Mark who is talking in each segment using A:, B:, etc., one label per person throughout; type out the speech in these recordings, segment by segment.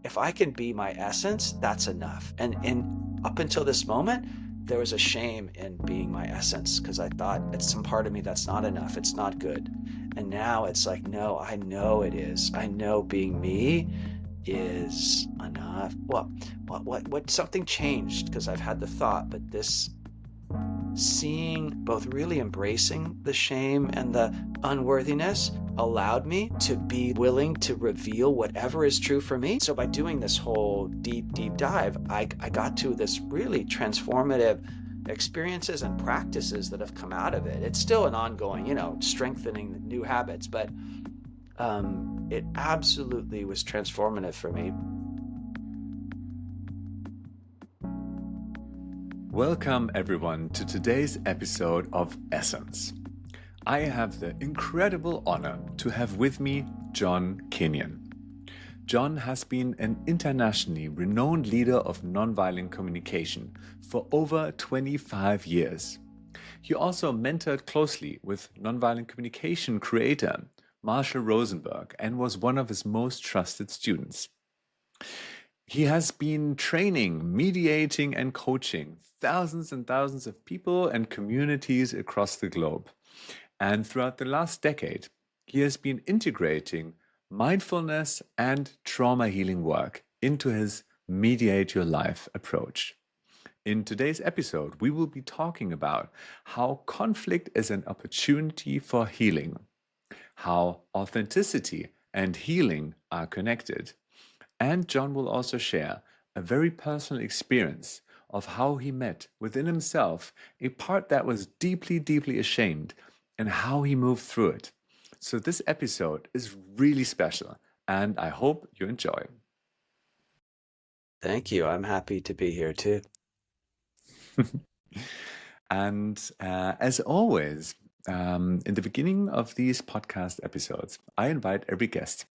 A: if I can be my essence, that's enough. And up until this moment, there was a shame in being my essence because I thought it's some part of me that's not enough. It's not good. And now it's like, no, I know it is. I know being me is enough. Well, what something changed because I've had the thought, but this seeing, both really embracing the shame and the unworthiness allowed me to be willing to reveal whatever is true for me. So by doing this whole deep dive, I got to this really transformative experiences and practices that have come out of it. It's still an ongoing, strengthening new habits, but it absolutely was transformative for me.
B: Welcome everyone to today's episode of Essence. I have the incredible honor to have with me John Kinyon. John has been an internationally renowned leader of nonviolent communication for over 25 years. He also mentored closely with nonviolent communication creator Marshall Rosenberg and was one of his most trusted students. He has been training, mediating, and coaching thousands and thousands of people and communities across the globe. And throughout the last decade, he has been integrating mindfulness and trauma healing work into his Mediate Your Life approach. In today's episode, we will be talking about how conflict is an opportunity for healing, how authenticity and healing are connected. And John will also share a very personal experience of how he met within himself a part that was deeply, deeply ashamed and how he moved through it. So this episode is really special and I hope you enjoy.
A: Thank you. I'm happy to be here too.
B: And as always, in the beginning of these podcast episodes, I invite every guest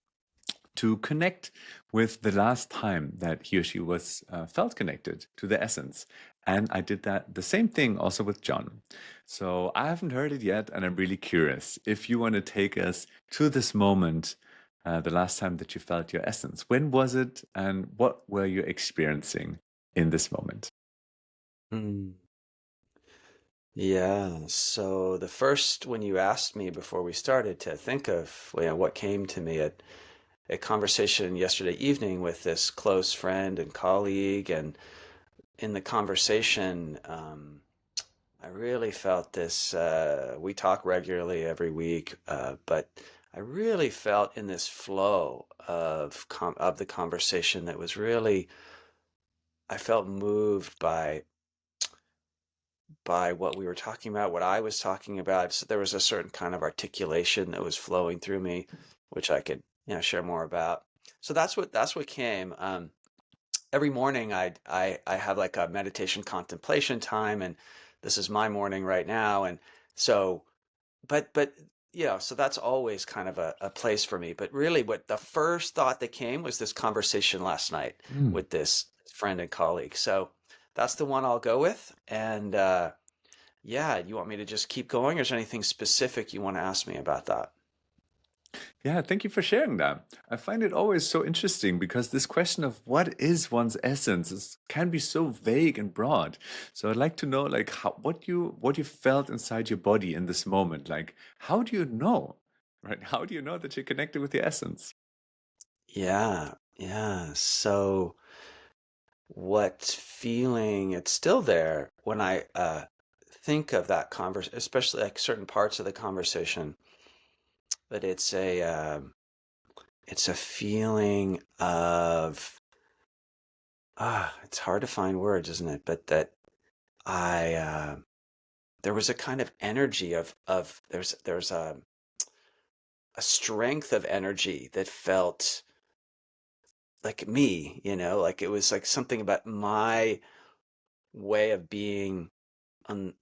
B: to connect with the last time that he or she was felt connected to the essence. And I did that the same thing also with John. So I haven't heard it yet, and I'm really curious if you want to take us to this moment, the last time that you felt your essence. When was it, and what were you experiencing in this moment?
A: Yeah, so the first, when you asked me before we started to think of what came to me at a conversation yesterday evening with this close friend and colleague, and in the conversation, I really felt this. We talk regularly every week, but I really felt in this flow of the conversation that was really, I felt moved by what we were talking about, what I was talking about. So there was a certain kind of articulation that was flowing through me, which I could, share more about. So that's what came. Every morning I have like a meditation contemplation time, and this is my morning right now. And so, but so that's always kind of a place for me. But really, what the first thought that came was this conversation last night
B: Mm.
A: with this friend and colleague. So that's the one I'll go with. And yeah, you want me to just keep going, or is there anything specific you want to ask me about that?
B: Yeah, thank you for sharing that. I find it always so interesting because this question of what is one's essence can be so vague and broad. So I'd like to know, like, what you felt inside your body in this moment. Like, how do you know, right? How do you know that you're connected with your essence?
A: Yeah, yeah. So what feeling, it's still there when I think of that conversation, especially like certain parts of the conversation, but it's a feeling of it's hard to find words, isn't it? But that I there was a kind of energy of there's a strength of energy that felt like me, like it was like something about my way of being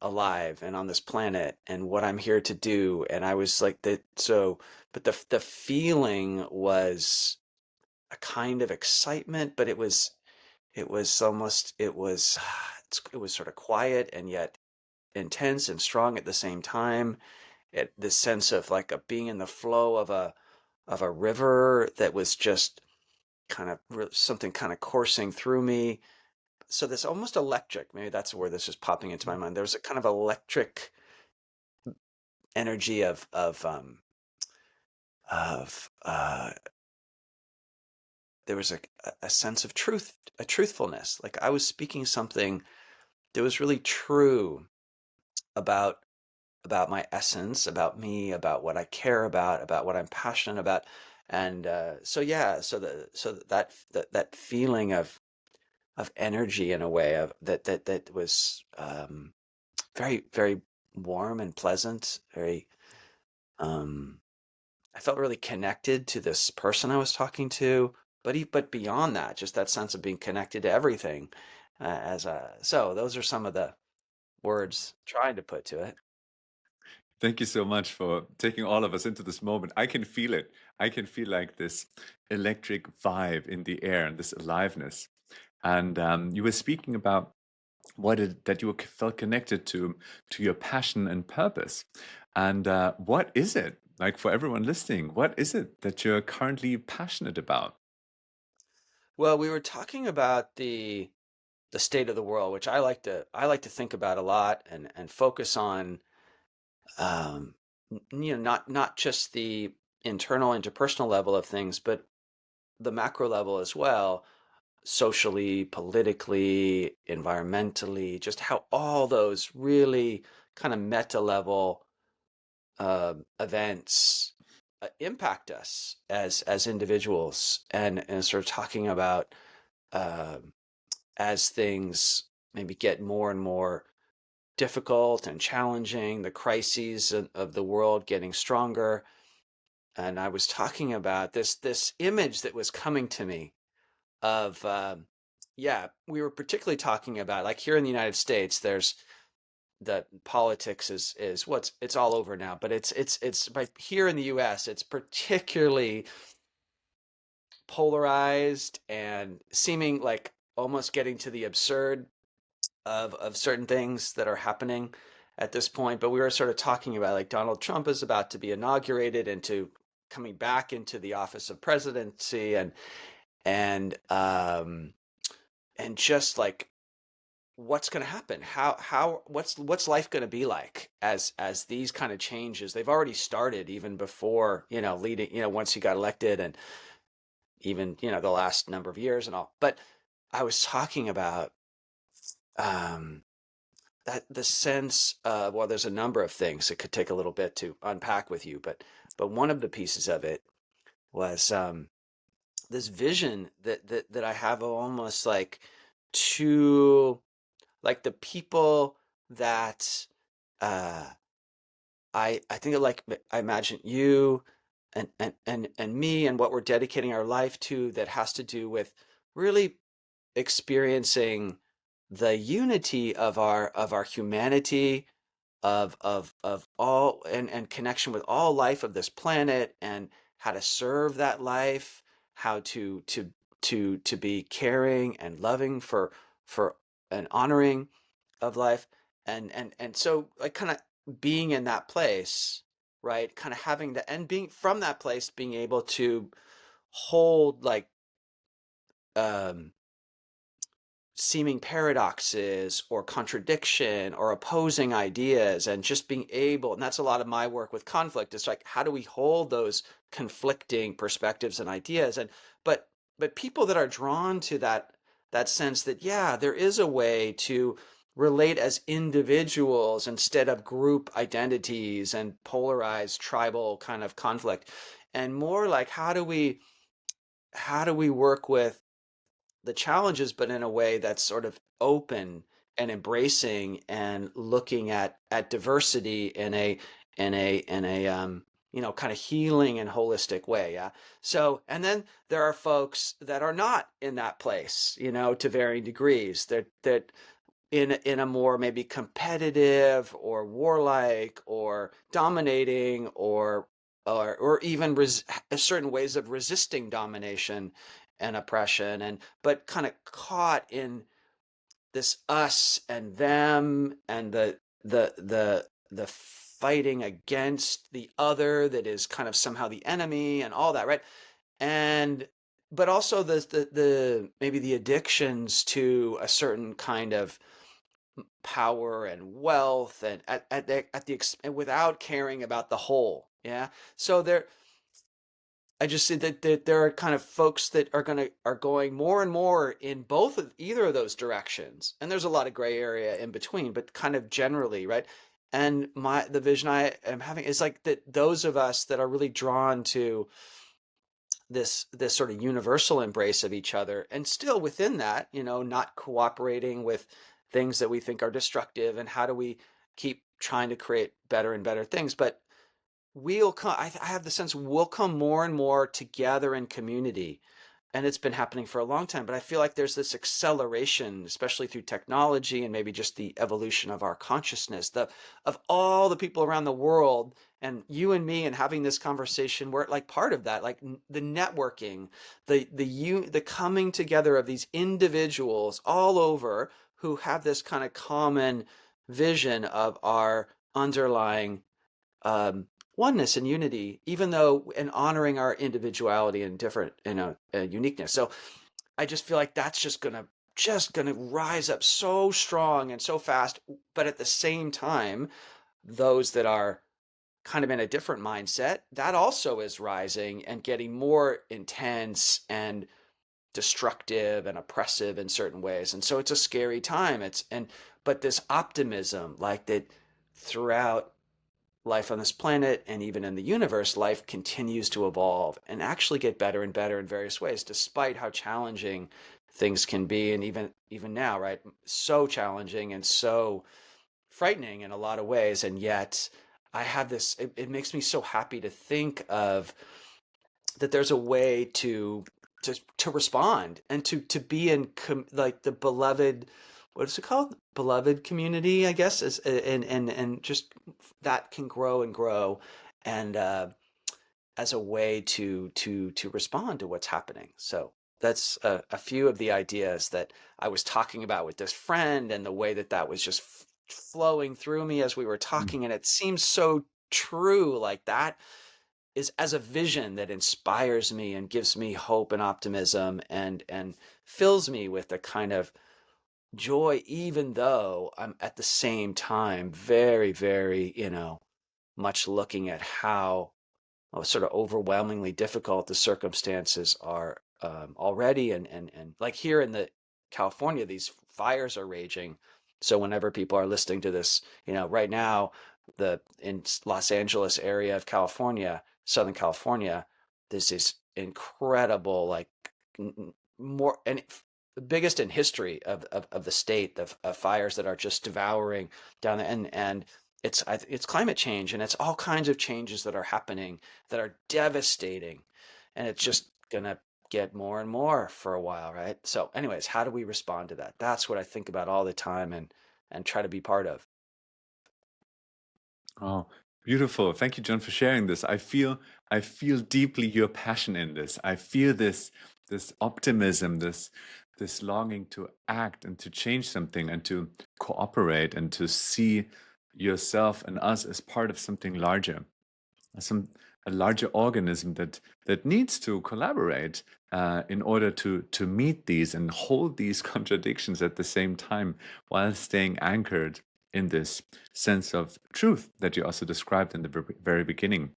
A: alive and on this planet and what I'm here to do. And I was like that. So, but the feeling was a kind of excitement, but it was almost, it was sort of quiet and yet intense and strong at the same time. This sense of like being in the flow of a river that was just something kind of coursing through me. So this almost electric, maybe that's where this is popping into my mind. There was a kind of electric energy of there was a sense of truth, a truthfulness. Like I was speaking something that was really true about my essence, about me, about what I care about what I'm passionate about. And that feeling of energy in a way of that was very, very warm and pleasant, very um I felt really connected to this person I was talking to, but beyond that, just that sense of being connected to everything. So those are some of the words trying to put to it.
B: Thank you so much for taking all of us into this moment. I can feel it. I can feel like this electric vibe in the air and this aliveness. And you were speaking about that you felt connected to your passion and purpose. And what is it like for everyone listening? What is it that you're currently passionate about?
A: Well, we were talking about the state of the world, which I like to think about a lot and focus on, um, not just the internal interpersonal level of things, but the macro level as well, socially, politically, environmentally, just how all those really kind of meta level events impact us as individuals, and sort of talking about um as things maybe get more and more difficult and challenging, the crises of the world getting stronger. And I was talking about this image that was coming to me of yeah, we were particularly talking about, like, here in the United States, there's the politics is what's it's all over now, but it's but here in the US it's particularly polarized and seeming like almost getting to the absurd of certain things that are happening at this point. But we were sort of talking about, like, Donald Trump is about to be inaugurated into coming back into the office of presidency, and um and just like what's going to happen, how what's life going to be like as these kind of changes, they've already started even before, leading, once he got elected, and even, the last number of years and all. But I was talking about um that the sense of, well, there's a number of things it could take a little bit to unpack with you, but one of the pieces of it was this vision that I have of almost like two, like the people that uh I think of, like, I imagine you and me and what we're dedicating our life to, that has to do with really experiencing the unity of our humanity, of all, and connection with all life of this planet, and how to serve that life, how to be caring and loving for and honoring of life. And so, like, kind of being in that place, right, kind of having the, and being from that place, being able to hold, like, um seeming paradoxes or contradiction or opposing ideas, and just being able, and that's a lot of my work with conflict. It's like, how do we hold those conflicting perspectives and ideas? And but people that are drawn to that sense that, yeah, there is a way to relate as individuals instead of group identities and polarized tribal kind of conflict, and more like, how do we work with the challenges, but in a way that's sort of open and embracing, and looking at diversity in a kind of healing and holistic way. Yeah. So, and then there are folks that are not in that place, to varying degrees, that in a more maybe competitive or warlike or dominating, or even certain ways of resisting domination and oppression, and but kind of caught in this us and them, and the fighting against the other that is kind of somehow the enemy, and all that, right? And but also the maybe the addictions to a certain kind of power and wealth, and without caring about the whole. Yeah. So I just see that there are kind of folks that are going more and more in both of either of those directions, and there's a lot of gray area in between, but kind of generally, right? And the vision I am having is like that those of us that are really drawn to this sort of universal embrace of each other, and still within that, not cooperating with things that we think are destructive, and how do we keep trying to create better and better things, but we'll come, I have the sense we'll come more and more together in community. And it's been happening for a long time, but I feel like there's this acceleration, especially through technology and maybe just the evolution of our consciousness, of all the people around the world, and you and me, and having this conversation, we're like part of that, like the networking, the coming together of these individuals all over who have this kind of common vision of our underlying oneness and unity, even though, and honoring our individuality and different, uniqueness. So I just feel like that's just gonna rise up so strong and so fast. But at the same time, those that are kind of in a different mindset, that also is rising and getting more intense and destructive and oppressive in certain ways. And so it's a scary time. But this optimism, like that throughout life on this planet and even in the universe, life continues to evolve and actually get better and better in various ways, despite how challenging things can be. And even now, right? So challenging and so frightening in a lot of ways. And yet I have this, it makes me so happy to think of that there's a way to respond and to be in like the beloved, what is it called, beloved community, I guess, is, and just that can grow and grow, and as a way to respond to what's happening. So that's a few of the ideas that I was talking about with this friend, and the way that was just flowing through me as we were
B: Mm.
A: talking, and it seems so true. Like that is as a vision that inspires me and gives me hope and optimism, and fills me with a kind of joy, even though I'm at the same time very, very, much looking at how sort of overwhelmingly difficult the circumstances are, already, and like here in the California, these fires are raging. So whenever people are listening to this, right now, the in Los Angeles area of California, Southern California, there's this incredible, like, more, and the biggest in history of the state, of fires that are just devouring down there, and it's climate change, and it's all kinds of changes that are happening that are devastating, and it's just gonna get more and more for a while, right? So anyways, how do we respond to that? That's what I think about all the time, and try to be part of.
B: Oh, beautiful. Thank you, John, for sharing this. I feel deeply your passion in this. I feel this optimism, this longing to act and to change something and to cooperate and to see yourself and us as part of something larger, some a larger organism that needs to collaborate in order to meet these and hold these contradictions at the same time, while staying anchored in this sense of truth that you also described in the very beginning.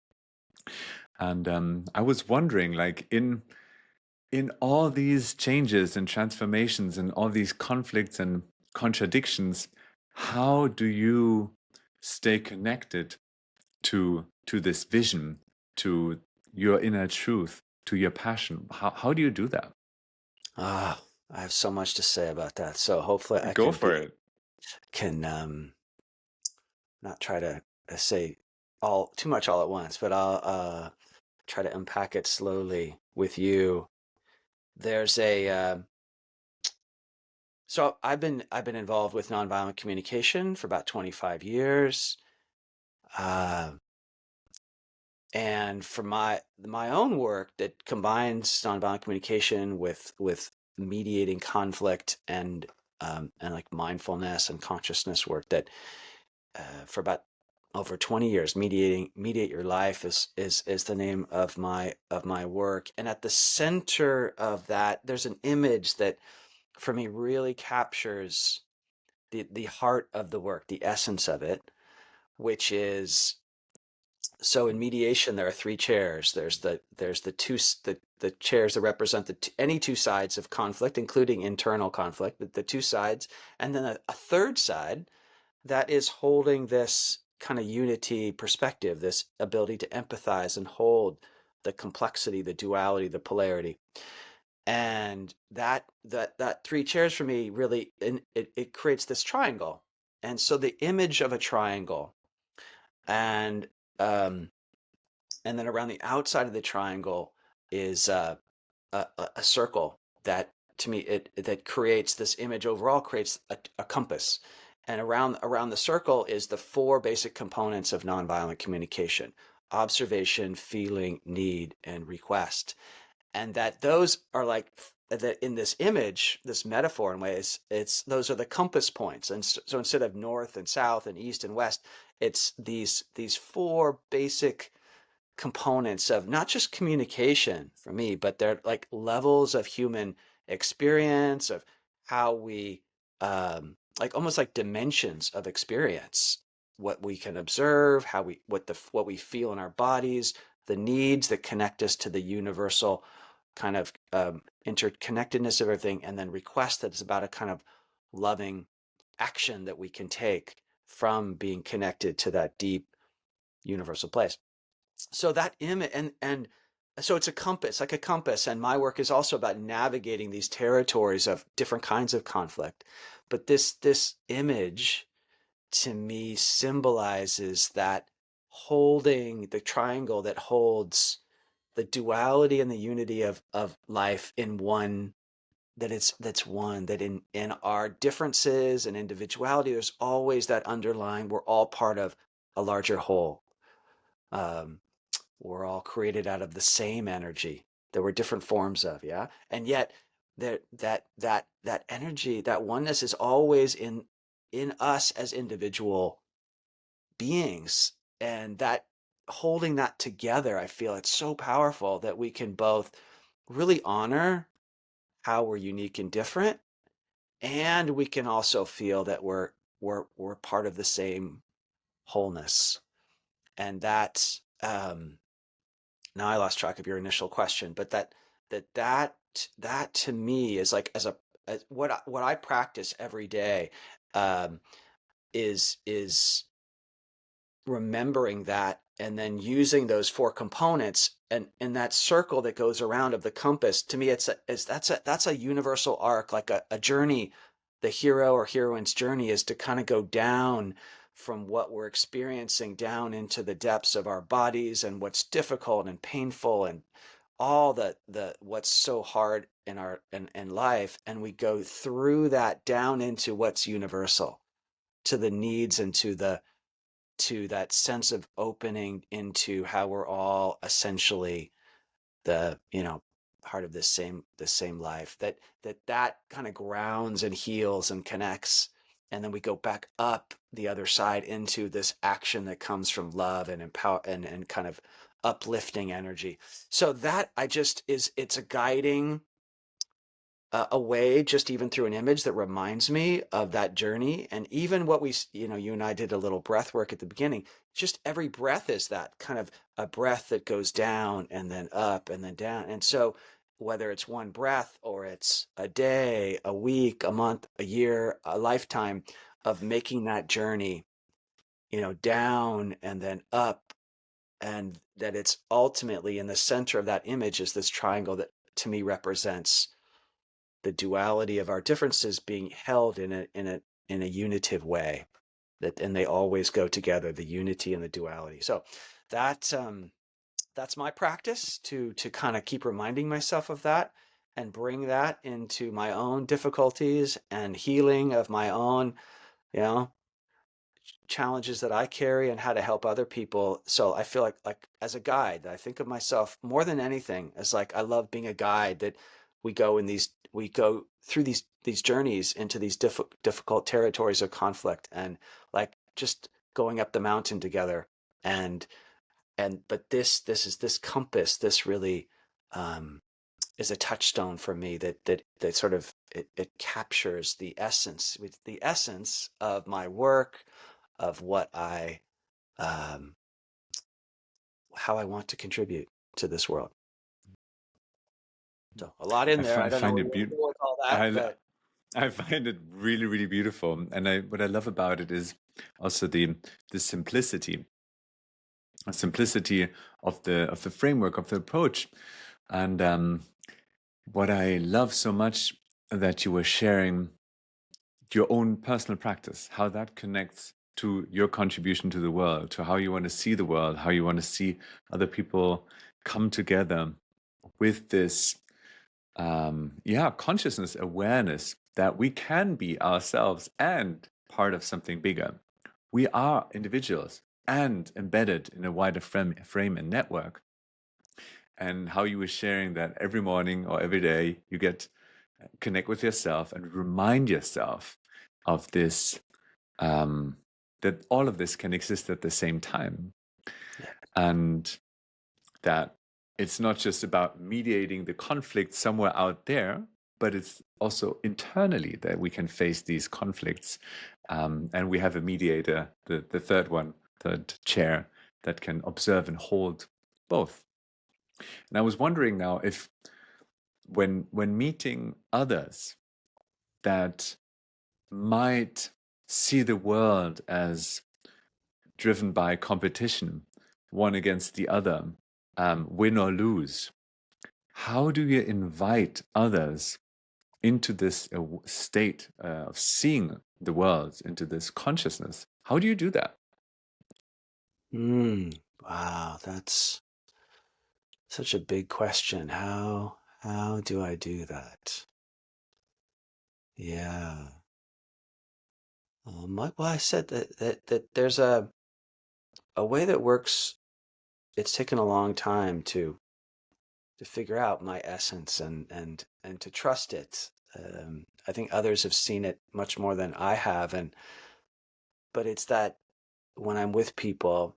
B: And I was wondering, like, in all these changes and transformations and all these conflicts and contradictions, how do you stay connected to this vision, to your inner truth, to your passion? How do you do that?
A: Ah, I have so much to say about that. So hopefully I
B: Go
A: can
B: for
A: be
B: it.
A: can not try to say all too much all at once, but I'll try to unpack it slowly with you. There's a So I've been involved with nonviolent communication for about 25 years. Uh, and for my own work that combines nonviolent communication with mediating conflict, and like mindfulness and consciousness work, that for about over 20 years. Mediate Your Life is the name of my work. And at the center of that, there's an image that for me really captures the heart of the work, the essence of it, which is, so in mediation there are three chairs. There's the chairs that represent any two sides of conflict, including internal conflict, the two sides, and then a third side that is holding this kind of unity perspective, this ability to empathize and hold the complexity, the duality, the polarity. And that three chairs for me really, it creates this triangle. And so the image of a triangle, and um, and then around the outside of the triangle is a circle that, to me, that creates this image, overall creates a compass. And around the circle is the four basic components of nonviolent communication: observation, feeling, need, and request. And that those are like, that in this image, this metaphor in ways, it's those are the compass points. And so instead of north and south and east and west, it's these four basic components of not just communication for me, but they're like levels of human experience, of how we, like almost like dimensions of experience, what we can observe, how we, what we feel in our bodies, the needs that connect us to the universal kind of interconnectedness of everything, and then request that is about a kind of loving action that we can take from being connected to that deep universal place. So that image, and so it's a compass, like a compass. And my work is also about navigating these territories of different kinds of conflict. But this image to me symbolizes that, holding the triangle that holds the duality and the unity of life in one, that's one, that in our differences and individuality, there's always that underlying, we're all part of a larger whole. um, we're all created out of the same energy. There were different forms of, yeah, and yet that energy, that oneness, is always in us as individual beings. And that, holding that together, I feel it's so powerful that we can both really honor how we're unique and different, and we can also feel that we're part of the same wholeness. And that, now I lost track of your initial question, but that to me is like, as what I practice every day, um, is remembering that, and then using those four components, and that circle that goes around of the compass. To me, that's a universal arc, like a journey. The hero or heroine's journey is to kind of go down from what we're experiencing down into the depths of our bodies, and what's difficult and painful, and all the what's so hard in our in life, and we go through that down into what's universal, to the needs, and to that sense of opening into how we're all essentially the, part of this same life, that kind of grounds and heals and connects. And then we go back up the other side into this action that comes from love and empower and kind of uplifting energy. So that, I just, is it's a guiding, a way, just even through an image that reminds me of that journey. And even what you and I did a little breath work at the beginning, just every breath is that kind of a breath that goes down and then up and then down. And so whether it's one breath, or it's a day, a week, a month, a year, a lifetime of making that journey, down and then up, and that it's ultimately in the center of that image is this triangle that to me represents the duality of our differences being held in a unitive way, and they always go together, the unity and the duality. So that's my practice, to kind of keep reminding myself of that, and bring that into my own difficulties and healing of my own, you know challenges that I carry, and how to help other people. So I feel like as a guide, I think of myself more than anything as, like, I love being a guide, that we go through these journeys into these difficult territories of conflict, and like just going up the mountain together. And but this compass, this really is a touchstone for me that sort of it captures the essence, with the essence of my work, of what I um, how I want to contribute to this world. So a lot in there. I don't know
B: find
A: what
B: it
A: you want to
B: beautiful.
A: do with all that,
B: I
A: but
B: I find it really, really beautiful. And what I love about it is also the simplicity, a simplicity of the framework, of the approach. And what I love so much that you were sharing your own personal practice, how that connects to your contribution to the world, to how you want to see the world, how you want to see other people come together with this consciousness, awareness that we can be ourselves and part of something bigger. We are individuals and embedded in a wider frame and network. And how you were sharing that every morning or every day you get connect with yourself and remind yourself of this, that all of this can exist at the same time,
A: yeah,
B: and that it's not just about mediating the conflict somewhere out there, but it's also internally that we can face these conflicts. And we have a mediator, the third chair, that can observe and hold both. And I was wondering now if when meeting others that might see the world as driven by competition, one against the other, win or lose, how do you invite others into this state of seeing the world, into this consciousness? How do you do that?
A: wow, that's such a big question. How do I do that? Yeah. Well, I said that there's a way that works. It's taken a long time to figure out my essence and to trust it. I think others have seen it much more than I have, but it's that when I'm with people.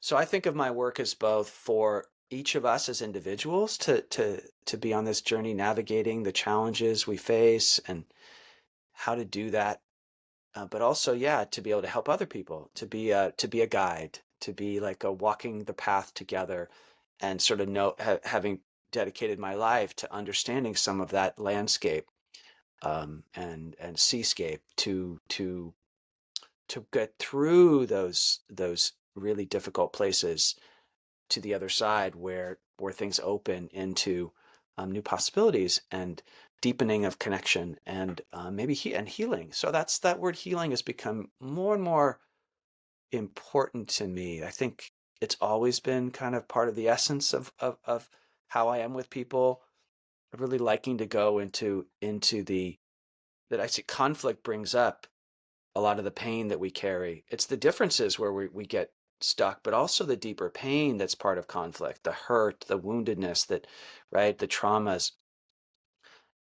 A: So I think of my work as both for each of us as individuals to be on this journey, navigating the challenges we face and how to do that, but also, yeah, to be able to help other people, to be a guide, to be like a walking the path together, and sort of having dedicated my life to understanding some of that landscape, and seascape to get through those really difficult places to the other side, where things open into new possibilities and deepening of connection, and maybe and healing. So that word healing has become more and more important to me. I think it's always been kind of part of the essence of how I am with people. I'm really liking to go into the that I see conflict brings up a lot of the pain that we carry. It's the differences where we get stuck, but also the deeper pain that's part of conflict, the hurt, the woundedness, right, the traumas,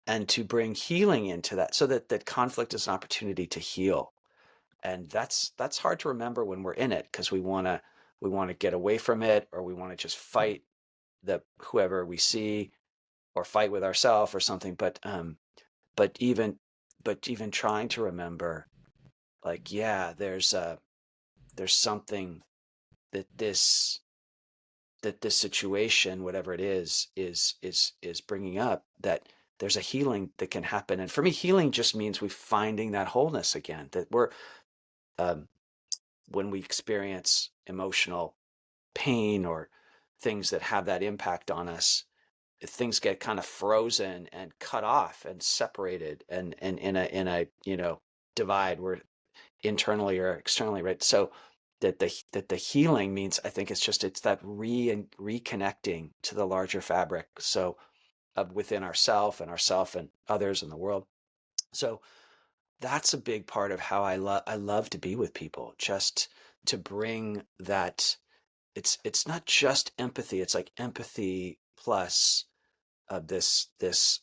A: and to bring healing into that, so that conflict is an opportunity to heal. And that's hard to remember when we're in it, because we want to get away from it, or we want to just fight the whoever we see, or fight with ourselves or something. But even but even trying to remember, like, yeah, there's something that this situation, whatever it is bringing up, that there's a healing that can happen. And for me, healing just means we finding that wholeness again, that we're um, when we experience emotional pain or things that have that impact on us, things get kind of frozen and cut off and separated, and in a divide, where internally or externally, right? So that the healing means, I think it's that reconnecting to the larger fabric, so of within ourself and others in the world. So that's a big part of how I love to be with people, just to bring that. It's not just empathy, it's like empathy plus this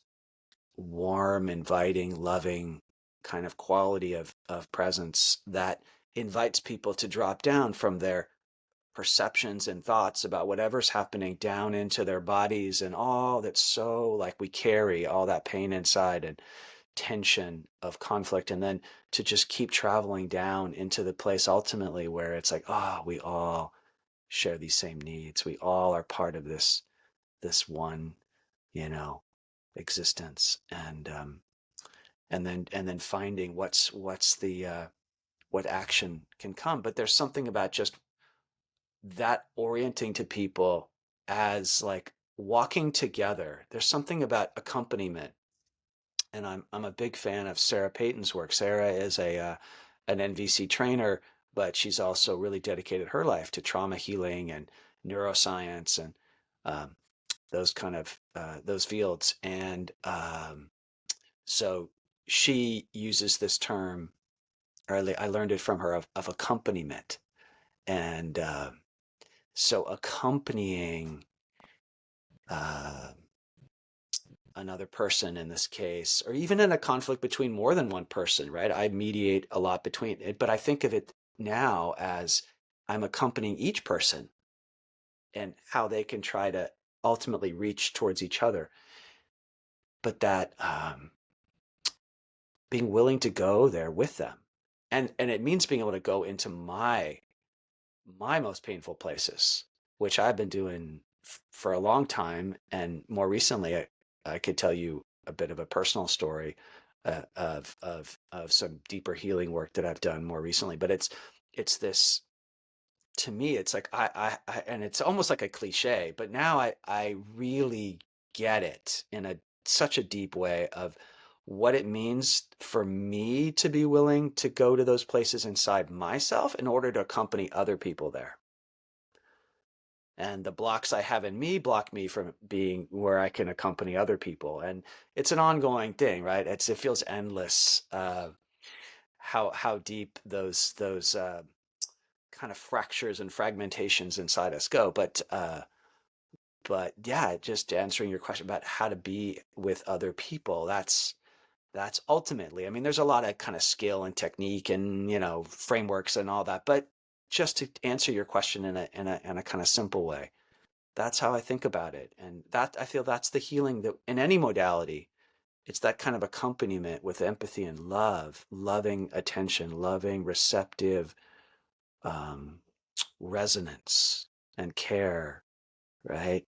A: warm, inviting, loving kind of quality of presence, that invites people to drop down from their perceptions and thoughts about whatever's happening down into their bodies and all that's so like we carry all that pain inside and tension of conflict, and then to just keep traveling down into the place ultimately where it's like, oh, we all share these same needs. We all are part of this one, you know, existence. And then finding what's the what action can come. But there's something about just that orienting to people as like walking together. There's something about accompaniment, and I'm a big fan of Sarah Payton's work. Sarah is a an NVC trainer, but she's also really dedicated her life to trauma healing and neuroscience and um, those kind of those fields. And so she uses this term, or I learned it from her, of accompaniment. And so accompanying uh, another person in this case, or even in a conflict between more than one person, right? I mediate a lot between it, but I think of it now as I'm accompanying each person and how they can try to ultimately reach towards each other. But that being willing to go there with them, and it means being able to go into my most painful places, which I've been doing for a long time. And more recently, I could tell you a bit of a personal story of some deeper healing work that I've done more recently. But it's this, to me, it's like and it's almost like a cliche, but now I really get it in a such a deep way of what it means for me to be willing to go to those places inside myself in order to accompany other people there. And the blocks I have in me block me from being where I can accompany other people. And it's an ongoing thing, right? It feels endless, how deep those kind of fractures and fragmentations inside us go. But yeah, just answering your question about how to be with other people, that's ultimately, I mean, there's a lot of kind of skill and technique and, frameworks and all that, but just to answer your question in a kind of simple way, that's how I think about it. And that, I feel, that's the healing that in any modality, it's that kind of accompaniment with empathy and love, loving attention, loving, receptive um, resonance and care, right?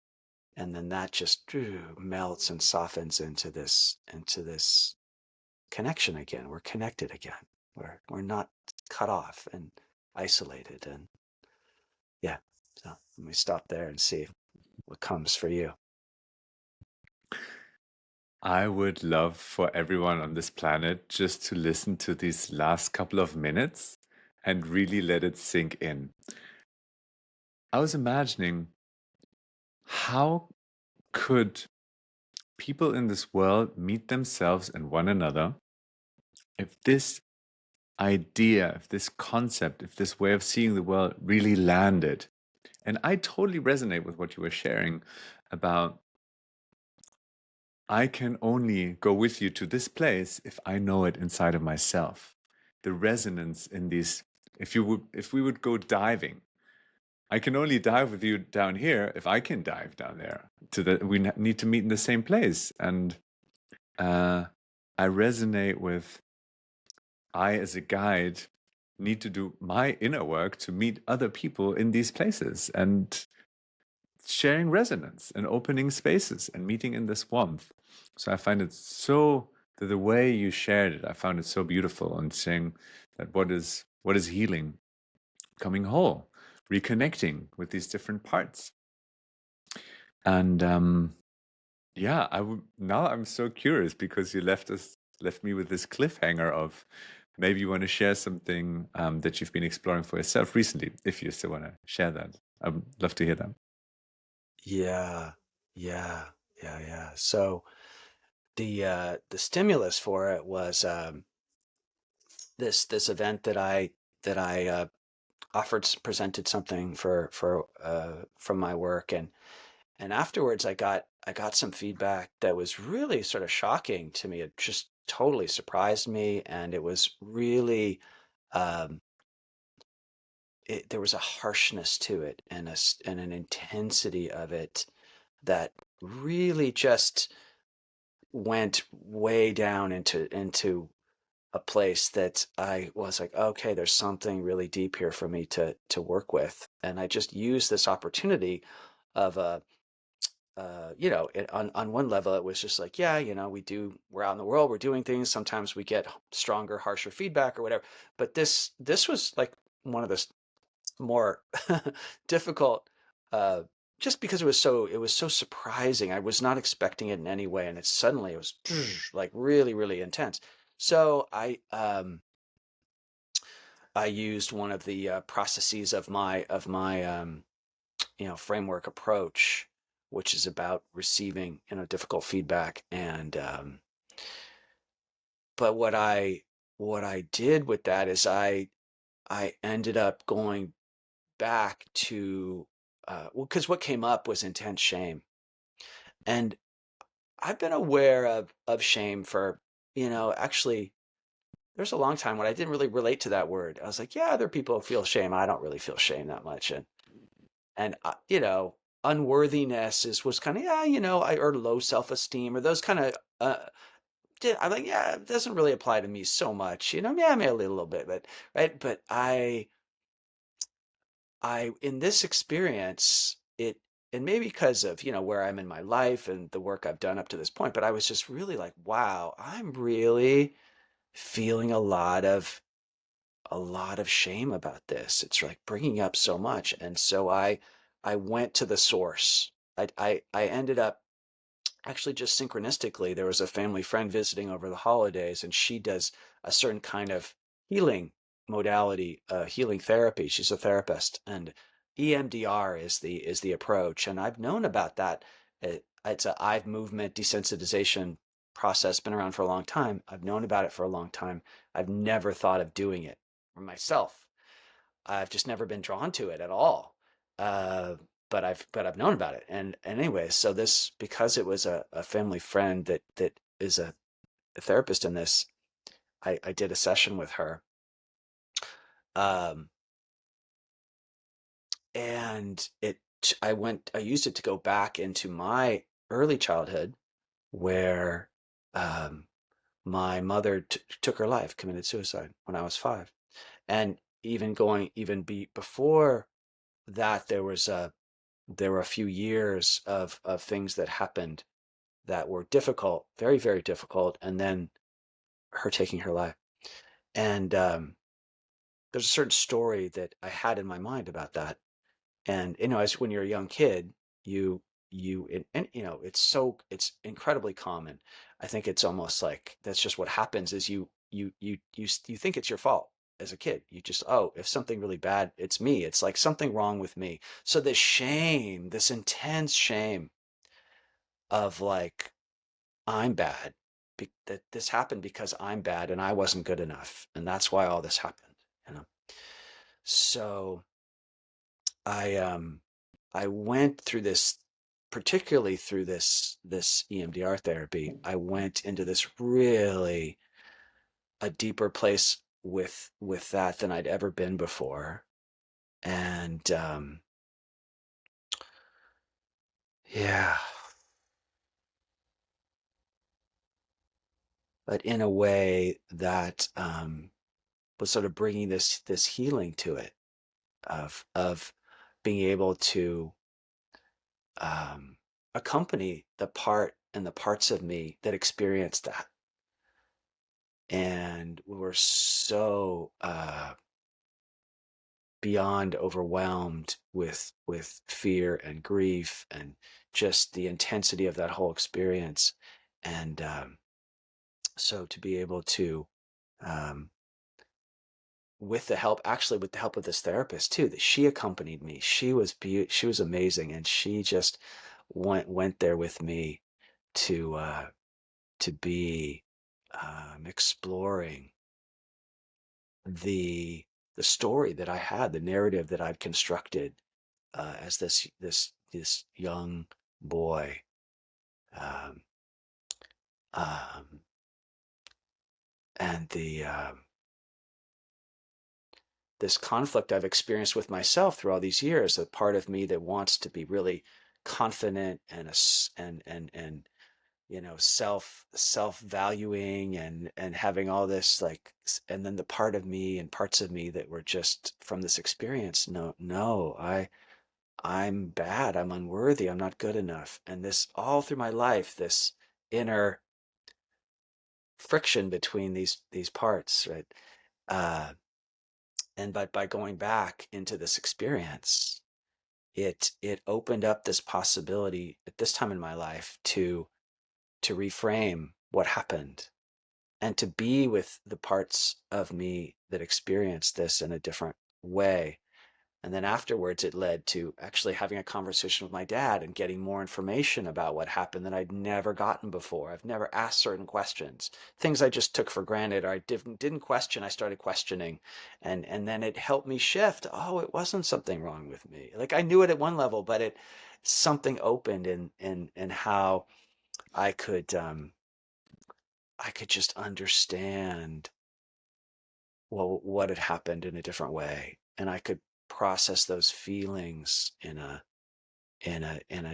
A: And then that just melts and softens into this connection again. We're connected again. We're not cut off and isolated. And yeah, so let me stop there and see what comes for you.
B: I would love for everyone on this planet just to listen to these last couple of minutes and really let it sink in. I was imagining, how could people in this world meet themselves and one another if this idea, if this concept, if this way of seeing the world really landed? And I totally resonate with what you were sharing about, I can only go with you to this place if I know it inside of myself. The resonance in these, if we would go diving, I can only dive with you down here if I can dive down there. We need to meet in the same place. And I resonate with, I as a guide need to do my inner work to meet other people in these places and sharing resonance and opening spaces and meeting in this warmth. So I find it so, the way you shared it, I found it so beautiful, and saying that what is healing, coming whole, reconnecting with these different parts. And yeah, now I'm so curious, because you left me with this cliffhanger of, maybe you want to share something that you've been exploring for yourself recently, if you still want to share that. I'd love to hear that.
A: Yeah, yeah, yeah. So the stimulus for it was this event that I presented something for from my work, and afterwards I got some feedback that was really sort of shocking to me. It just totally surprised me, and it was really there was a harshness to it and and an intensity of it that really just went way down into a place that I was like, okay, there's something really deep here for me to work with. And I just used this opportunity of on one level, it was just like, yeah, we're out in the world, we're doing things. Sometimes we get stronger, harsher feedback or whatever. But this was like one of the more difficult, uh, just because it was so surprising. I was not expecting it in any way, and it was like really, really intense. So I used one of the processes of my framework approach, which is about receiving difficult feedback. And but what I did with that is I ended up going back to well, because what came up was intense shame. And I've been aware of shame for, actually there's a long time when I didn't really relate to that word. I was like, yeah, other people feel shame. I don't really feel shame that much. And unworthiness was kind of, yeah, or low self-esteem or those kind of I'm like, yeah, it doesn't really apply to me so much, yeah, maybe a little bit, but right. But I in this experience, and maybe because of, where I'm in my life and the work I've done up to this point, but I was just really like, wow, I'm really feeling a lot of shame about this. It's like bringing up so much. And so I went to the source. I ended up actually just synchronistically, there was a family friend visiting over the holidays, and she does a certain kind of healing modality, healing therapy. She's a therapist, and EMDR is the approach. And I've known about that. It's a eye movement desensitization process, been around for a long time. I've known about it for a long time. I've never thought of doing it for myself. I've just never been drawn to it at all. Uh, but I've known about it. And anyway, so this, because it was a family friend that is a therapist in this, I did a session with her. Um, and I used it to go back into my early childhood where um, my mother took her life, committed suicide when I was 5. And before that, there were a few years of things that happened that were difficult, very, very difficult, and then her taking her life. And there's a certain story that I had in my mind about that. And as when you're a young kid, and it's incredibly common. I think it's almost like that's just what happens is you think it's your fault as a kid. You just, oh, if something really bad, it's me. It's like something wrong with me. So this shame, this intense shame of like, I'm bad. That this happened because I'm bad and I wasn't good enough. And that's why all this happened, you know. So I went through this, particularly through this EMDR therapy. I went into this really a deeper place with that than I'd ever been before. And yeah, but in a way that was sort of bringing this healing to it of being able to um, accompany the parts of me that experienced that, and were so beyond overwhelmed with fear and grief and just the intensity of that whole experience. And so to be able to um, with the help of this therapist too, that she accompanied me. She was amazing, and she just went there with me to be exploring the the story that I had, the narrative that I'd constructed as this young boy. Um, um, and this conflict I've experienced with myself through all these years, a part of me that wants to be really confident and self valuing and having all this like, and then the part of me and parts of me that were just from this experience, no, I'm bad, I'm unworthy, I'm not good enough. And this all through my life, this inner friction between these parts, right? uh and but by going back into this experience, it opened up this possibility at this time in my life to reframe what happened and to be with the parts of me that experienced this in a different way. And then afterwards, it led to actually having a conversation with my dad and getting more information about what happened that I'd never gotten before. I've never asked certain questions, things I just took for granted or I didn't question. I started questioning, and then it helped me shift. Oh, it wasn't something wrong with me. Like I knew it at one level, but it something opened in how I could I could just understand what had happened in a different way, and I could process those feelings in a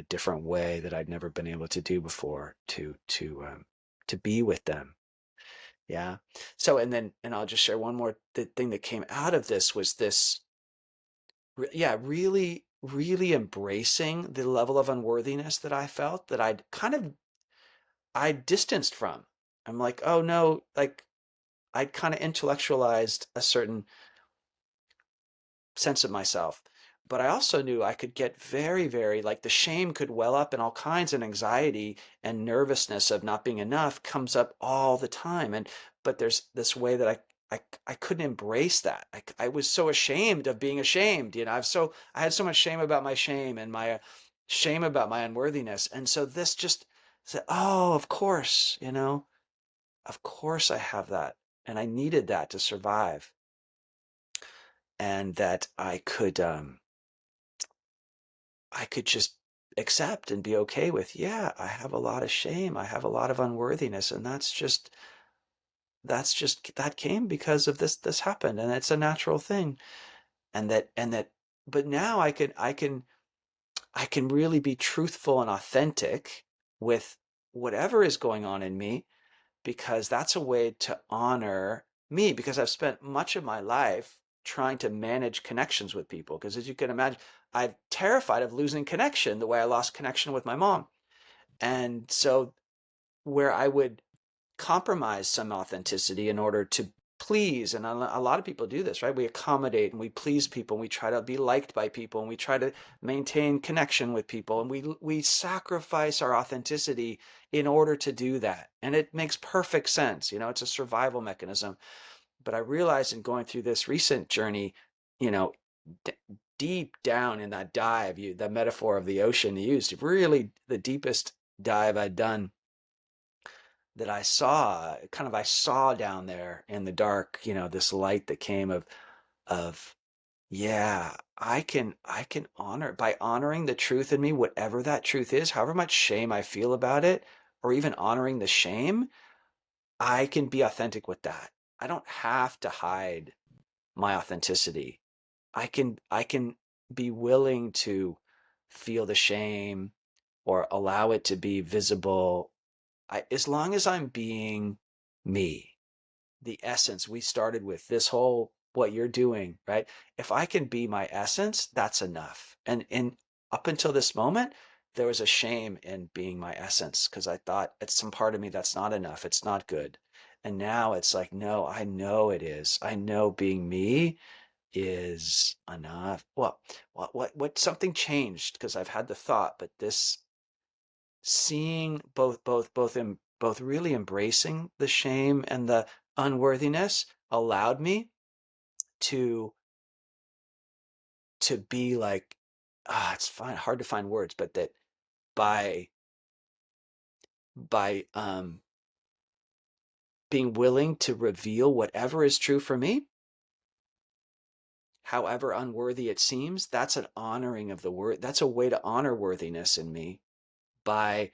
A: different way that I'd never been able to do before, to be with them. Yeah. So and I'll just share one more thing that came out of this was this, yeah, really embracing the level of unworthiness that I felt that I distanced from. I'm like, oh no, like I'd kind of intellectualized a certain sense of myself. But I also knew I could get very, like the shame could well up and all kinds of anxiety and nervousness of not being enough comes up all the time. But there's this way that I couldn't embrace that. I was so ashamed of being ashamed. I had so much shame about my shame and my shame about my unworthiness. And so this just said, oh, of course I have that. And I needed that to survive. And that I could just accept and be okay with, yeah, I have a lot of shame. I have a lot of unworthiness. And that came because of this happened. And it's a natural thing. And that, but now I can really be truthful and authentic with whatever is going on in me, because that's a way to honor me, because I've spent much of my life trying to manage connections with people, because as you can imagine, I'm terrified of losing connection the way I lost connection with my mom. And so where I would compromise some authenticity in order to please, and a lot of people do this, right? We accommodate and we please people and we try to be liked by people and we try to maintain connection with people, and we sacrifice our authenticity in order to do that. And it makes perfect sense. It's a survival mechanism. But I realized in going through this recent journey, you know, d- deep down in that dive, the metaphor of the ocean you used, really the deepest dive I'd done, that I saw down there in the dark, this light that came of, yeah, I can honor, by honoring the truth in me, whatever that truth is, however much shame I feel about it, or even honoring the shame, I can be authentic with that. I don't have to hide my authenticity. I can be willing to feel the shame or allow it to be visible, as long as I'm being me, the essence we started with, this whole what you're doing, right? If I can be my essence, that's enough. And up until this moment, there was a shame in being my essence, because I thought it's some part of me that's not enough. It's not good. And now it's like, no, I know it is. I know being me is enough. Well, what something changed because I've had the thought, but this seeing both really embracing the shame and the unworthiness allowed me to be like, it's fine, hard to find words, but that by being willing to reveal whatever is true for me, however unworthy it seems, that's an honoring of the word. That's a way to honor worthiness in me by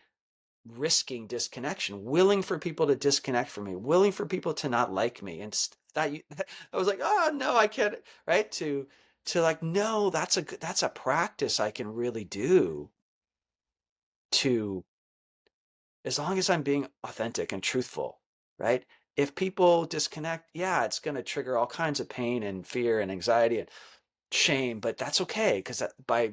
A: risking disconnection, willing for people to disconnect from me, willing for people to not like me. And I was like, oh no, I can't, right? To like, no, that's a practice I can really do to, as long as I'm being authentic and truthful, right? If people disconnect, yeah, it's going to trigger all kinds of pain and fear and anxiety and shame, but that's okay, because by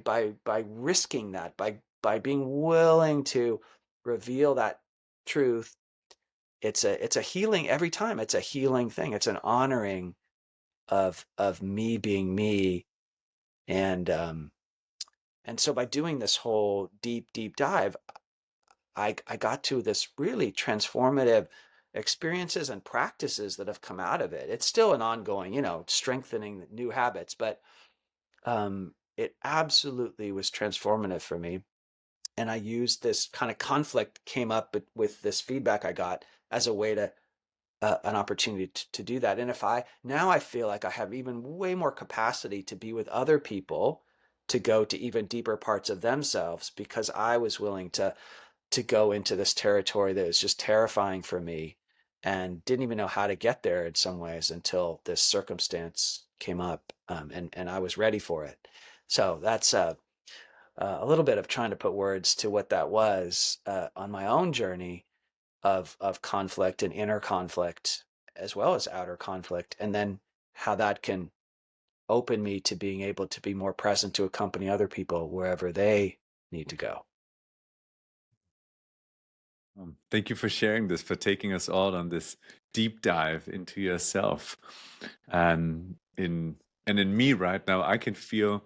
A: risking that, by being willing to reveal that truth, it's a healing every time. It's a healing thing. It's an honoring of me being me, and and so by doing this whole deep dive, I got to this really transformative experiences and practices that have come out of it. It's still an ongoing, strengthening new habits, but it absolutely was transformative for me. And I used this kind of conflict came up with this feedback I got as a way to an opportunity to do that. And if I now I feel like I have even way more capacity to be with other people, to go to even deeper parts of themselves, because I was willing to go into this territory that was just terrifying for me and didn't even know how to get there in some ways until this circumstance came up, and I was ready for it. So that's a little bit of trying to put words to what that was on my own journey of conflict and inner conflict as well as outer conflict, and then how that can open me to being able to be more present to accompany other people wherever they need to go.
B: Thank you for sharing this, for taking us all on this deep dive into yourself. And in me right now, I can feel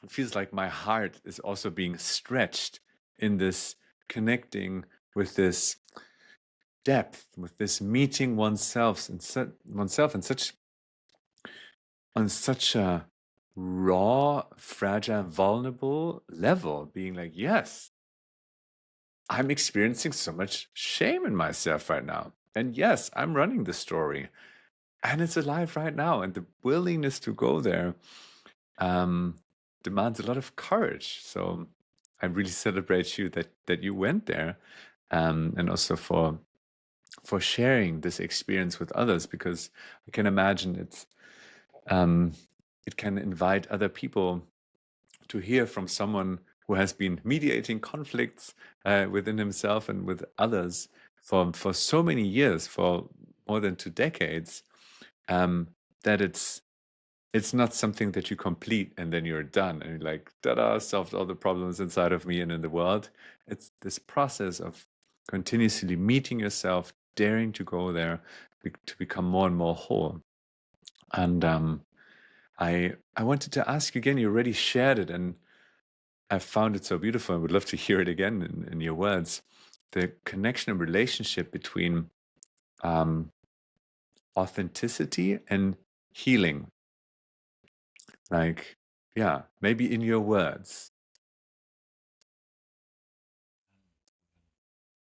B: it feels like my heart is also being stretched in this connecting with this depth, with this meeting oneself and oneself in such on such a raw, fragile, vulnerable level, being like, yes, I'm experiencing so much shame in myself right now. And yes, I'm running the story. And it's alive right now. And the willingness to go there um, demands a lot of courage. So I really celebrate you that you went there, and also for sharing this experience with others, because I can imagine um, it can invite other people to hear from someone who has been mediating conflicts within himself and with others for so many years, for more than 2 decades, that it's not something that you complete and then you're done and you're like, ta-da, solved all the problems inside of me and in the world. It's this process of continuously meeting yourself, daring to go there, to become more and more whole. And I wanted to ask you again, you already shared it, and I found it so beautiful. I would love to hear it again in your words. The connection and relationship between um, authenticity and healing. Like, yeah, maybe in your words.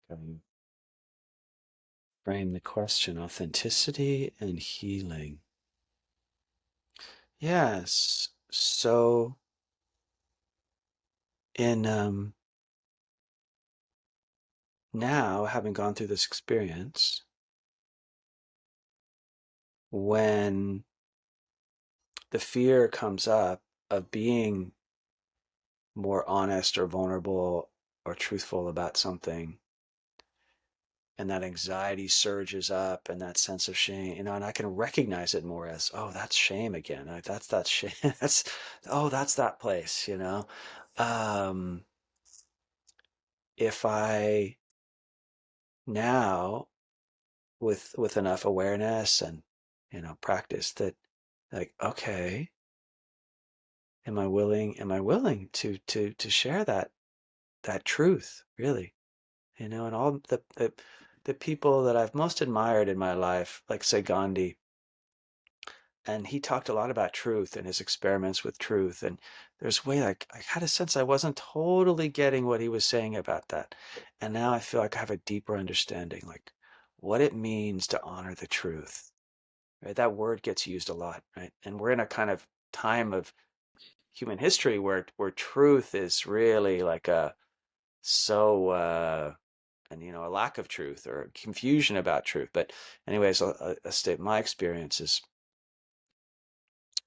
A: Can you frame the question? Authenticity and healing. Yes. So in now, having gone through this experience, when the fear comes up of being more honest or vulnerable or truthful about something, and that anxiety surges up and that sense of shame, and I can recognize it more as, oh, that's shame again. That's that shame. That's that place. Um, if I now, with enough awareness and practice, that, like, okay, am I willing to share that truth, really, and all the people that I've most admired in my life, like, say, Gandhi, and he talked a lot about truth and his experiments with truth, and there's a way, like, I had a sense I wasn't totally getting what he was saying about that, and now I feel like I have a deeper understanding, like, what it means to honor the truth, right? That word gets used a lot, right? And we're in a kind of time of human history where truth is really like a so and a lack of truth or confusion about truth. But anyways, a state my experience is,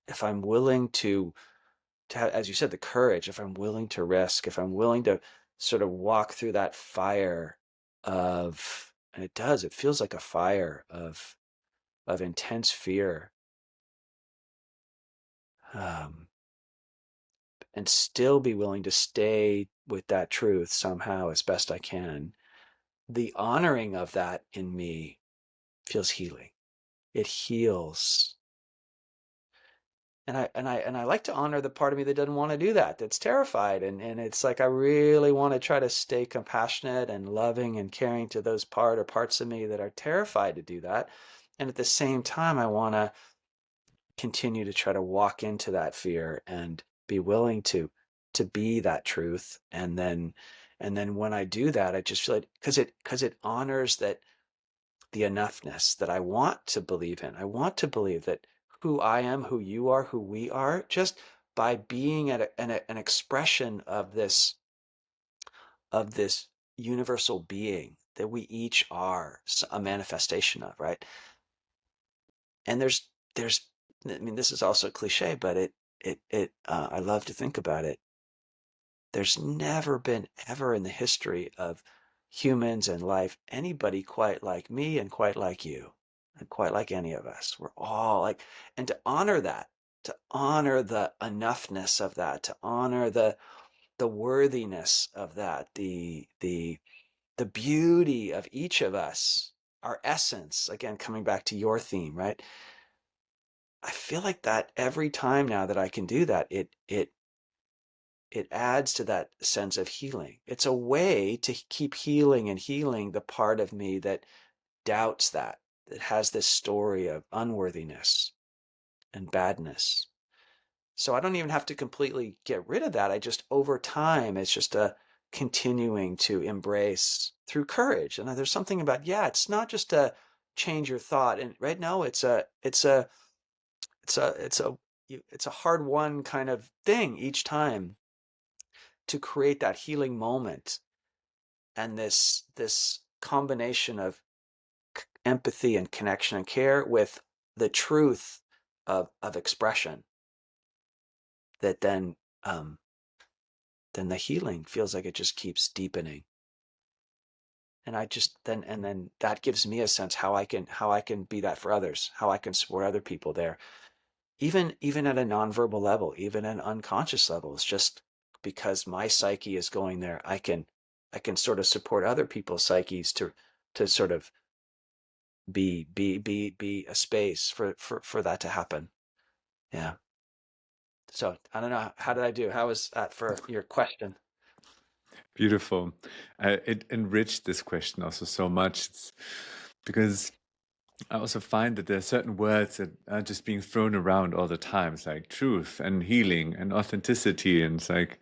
A: if I'm willing to have, as you said, the courage, if I'm willing to risk, if I'm willing to sort of walk through that fire of, and it feels like a fire of intense fear, um, and still be willing to stay with that truth somehow as best I can, the honoring of that in me feels healing. It heals. And I like to honor the part of me that doesn't want to do that, that's terrified. And it's like I really want to try to stay compassionate and loving and caring to those parts of me that are terrified to do that. And at the same time, I want to continue to try to walk into that fear and be willing to be that truth. And then when I do that, I just feel it, because it honors that, the enoughness that I want to believe in. I want to believe that who I am, who you are, who we are, just by being an expression of this universal being that we each are a manifestation of, right? And there's I mean, this is also a cliche, but I love to think about it. There's never been ever in the history of humans and life anybody quite like me and quite like you and quite like any of us. We're all like, and to honor that, to honor the enoughness of that, to honor the worthiness of that, the beauty of each of us, our essence, again, coming back to your theme, right? I feel like that every time now that I can do that, it adds to that sense of healing. It's a way to keep healing and healing the part of me that doubts that has this story of unworthiness and badness. So I don't even have to completely get rid of that. I just, over time, it's just a continuing to embrace through courage. And there's something about, yeah, it's not just a change your thought. And right now it's a hard won kind of thing each time to create that healing moment, and this combination of empathy and connection and care with the truth of expression, that then the healing feels like it just keeps deepening. And I just then that gives me a sense how I can be that for others, how I can support other people there, even at a nonverbal level, even at an unconscious level. It's just because my psyche is going there, I can sort of support other people's psyches to sort of be a space for that to happen. Yeah. So I don't know. How did I do? How was that for your question?
B: Beautiful. It enriched this question also so much. It's because I also find that there are certain words that are just being thrown around all the time. It's like truth and healing and authenticity. And it's like,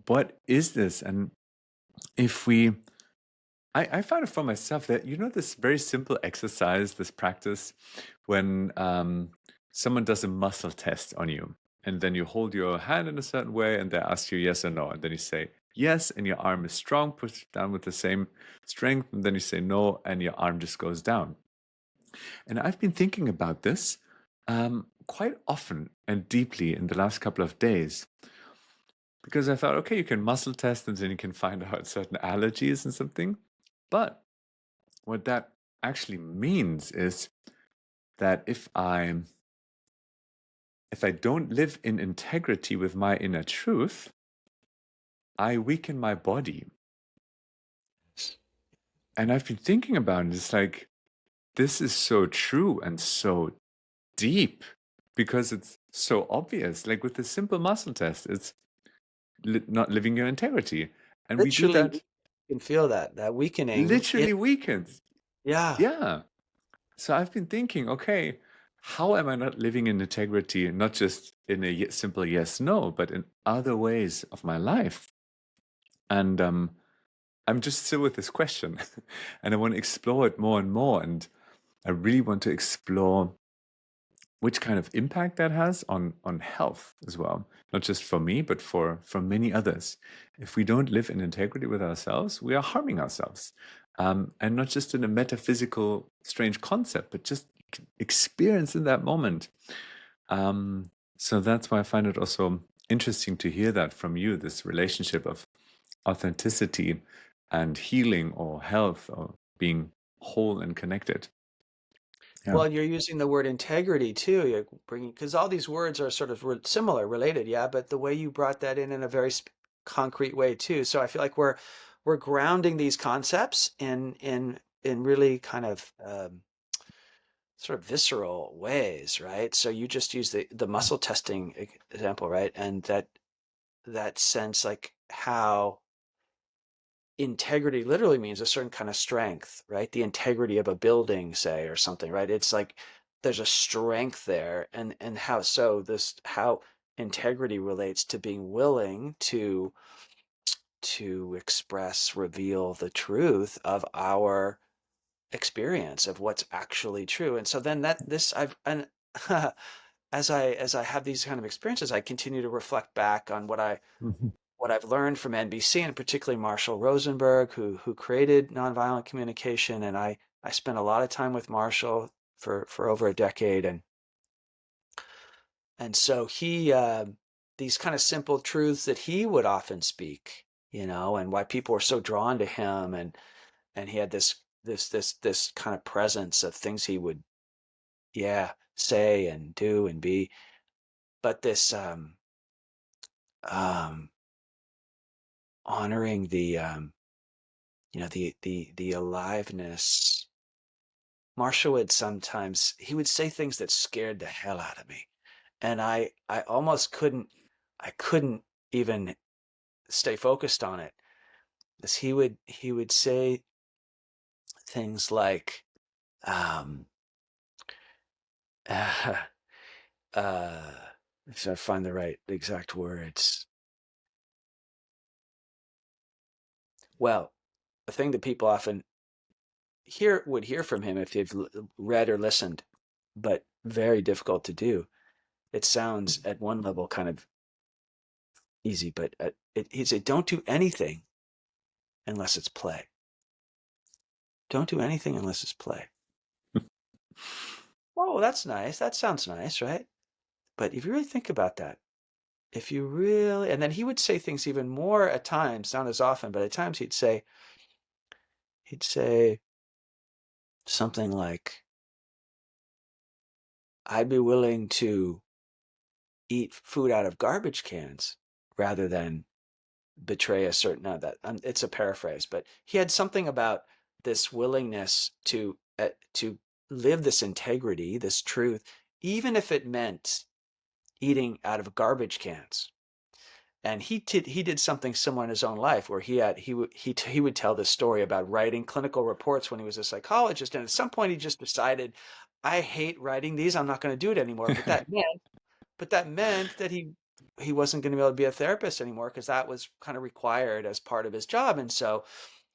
B: what is this? And if we, I found it for myself that, this very simple exercise, this practice, when someone does a muscle test on you, and then you hold your hand in a certain way, and they ask you yes or no, and then you say yes, and your arm is strong, push it down with the same strength, and then you say no, and your arm just goes down. And I've been thinking about this quite often and deeply in the last couple of days, because I thought, okay, you can muscle test and then you can find out certain allergies and something. But what that actually means is that if I don't live in integrity with my inner truth, I weaken my body. And I've been thinking about it. It's like, this is so true and so deep because it's so obvious. Like with the simple muscle test, it's not living your integrity. And we do
A: Literally,
B: that
A: you can feel that weakening.
B: literally weekends.
A: Yeah.
B: Yeah. So I've been thinking, okay, how am I not living in integrity, not just in a simple yes, no, but in other ways of my life? And I'm just still with this question and I want to explore it more and more. And I really want to explore which kind of impact that has on health as well, not just for me, but for many others. If we don't live in integrity with ourselves, we are harming ourselves, and not just in a metaphysical strange concept, but just experience in that moment. So that's why I find it also interesting to hear that from you, this relationship of authenticity and healing or health or being whole and connected. Yeah.
A: Well, and you're using the word integrity too. You're bringing, because all these words are sort of similar, related, yeah. But the way you brought that in a very concrete way too. So I feel like we're grounding these concepts in really kind of sort of visceral ways, right? So you just use the muscle testing example, right? And that sense, like how integrity literally means a certain kind of strength, right? The integrity of a building, say, or something, right? It's like there's a strength there, and how integrity relates to being willing to express, reveal the truth of our experience of what's actually true. And so then that this I've and as I have these kind of experiences, I continue to reflect back on
B: Mhm.
A: what I've learned from NBC, and particularly Marshall Rosenberg, who created Nonviolent Communication. And I spent a lot of time with Marshall for over a decade, and so he these kind of simple truths that he would often speak, and why people were so drawn to him, and he had this kind of presence of things he would, yeah, say and do and be, but this um honoring the aliveness. Marshall would sometimes, he would say things that scared the hell out of me. And I almost couldn't even stay focused on it. Because he would say things like, um, uh, if I find the right exact words. Well, the thing that people often would hear from him if they've read or listened, but very difficult to do. It sounds at one level kind of easy, but he said, "Don't do anything unless it's play. Don't do anything unless it's play." Oh, that's nice. That sounds nice, right? But if you really think about that, if you really, and then he would say things even more at times, not as often, but at times he'd say something like, "I'd be willing to eat food out of garbage cans rather than betray a certain," no, that it's a paraphrase, but he had something about this willingness to live this integrity, this truth, even if it meant eating out of garbage cans. And he did something similar in his own life, where he would tell this story about writing clinical reports when he was a psychologist, and at some point he just decided, I hate writing these, I'm not going to do it anymore. But that meant that he wasn't going to be able to be a therapist anymore, because that was kind of required as part of his job. And so